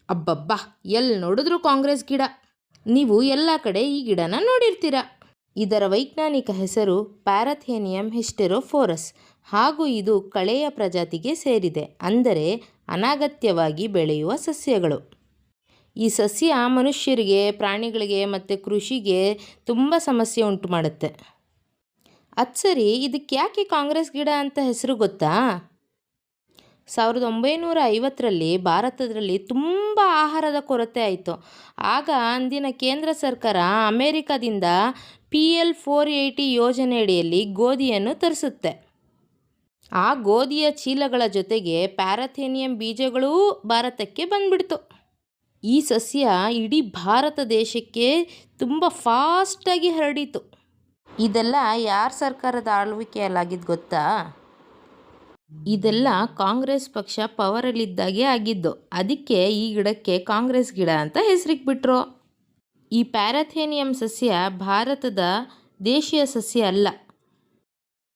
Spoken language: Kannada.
ಅಬ್ಬಬ್ಬಾ, ಎಲ್ಲಿ ನೋಡಿದ್ರೂ ಕಾಂಗ್ರೆಸ್ ಗಿಡ. ನೀವು ಎಲ್ಲ ಕಡೆ ಈ ಗಿಡನ ನೋಡಿರ್ತೀರ. ಇದರ ವೈಜ್ಞಾನಿಕ ಹೆಸರು ಪ್ಯಾರಥೇನಿಯಂ ಹಿಸ್ಟೆರೋಫೋರಸ್ ಹಾಗೂ ಇದು ಕಳೆಯ ಪ್ರಜಾತಿಗೆ ಸೇರಿದೆ, ಅಂದರೆ ಅನಗತ್ಯವಾಗಿ ಬೆಳೆಯುವ ಸಸ್ಯಗಳು. ಈ ಸಸ್ಯ ಮನುಷ್ಯರಿಗೆ, ಪ್ರಾಣಿಗಳಿಗೆ ಮತ್ತು ಕೃಷಿಗೆ ತುಂಬ ಸಮಸ್ಯೆ ಉಂಟು ಮಾಡುತ್ತೆ. ಅದು ಸರಿ, ಇದಕ್ಕೆ ಯಾಕೆ ಕಾಂಗ್ರೆಸ್ ಗಿಡ ಅಂತ ಹೆಸರು ಗೊತ್ತಾ? 1950ರಲ್ಲಿ ಭಾರತದಲ್ಲಿ ತುಂಬ ಆಹಾರದ ಕೊರತೆ ಆಯಿತು. ಆಗ ಅಂದಿನ ಕೇಂದ್ರ ಸರ್ಕಾರ ಅಮೆರಿಕದಿಂದ PL 480 ಯೋಜನೆಯಡಿಯಲ್ಲಿ ಗೋಧಿಯನ್ನು ತರಿಸುತ್ತೆ. ಆ ಗೋಧಿಯ ಚೀಲಗಳ ಜೊತೆಗೆ ಪ್ಯಾರಥೇನಿಯಂ ಬೀಜಗಳೂ ಭಾರತಕ್ಕೆ ಬಂದ್ಬಿಡ್ತು. ಈ ಸಸ್ಯ ಇಡೀ ಭಾರತ ದೇಶಕ್ಕೆ ತುಂಬ ಫಾಸ್ಟಾಗಿ ಹರಡಿತು. ಇದೆಲ್ಲ ಯಾರ ಸರ್ಕಾರದ ಆಳ್ವಿಕೆಯಲ್ಲಾಗಿದ್ದು ಗೊತ್ತಾ? ಇದೆಲ್ಲ ಕಾಂಗ್ರೆಸ್ ಪಕ್ಷ ಪವರಲ್ಲಿದ್ದಾಗೆ ಆಗಿದ್ದು. ಅದಕ್ಕೆ ಈ ಗಿಡಕ್ಕೆ ಕಾಂಗ್ರೆಸ್ ಗಿಡ ಅಂತ ಹೆಸರಿಟ್ಬಿಟ್ರು. ಈ ಪ್ಯಾರಥೇನಿಯಂ ಸಸ್ಯ ಭಾರತದ ದೇಶೀಯ ಸಸ್ಯ ಅಲ್ಲ,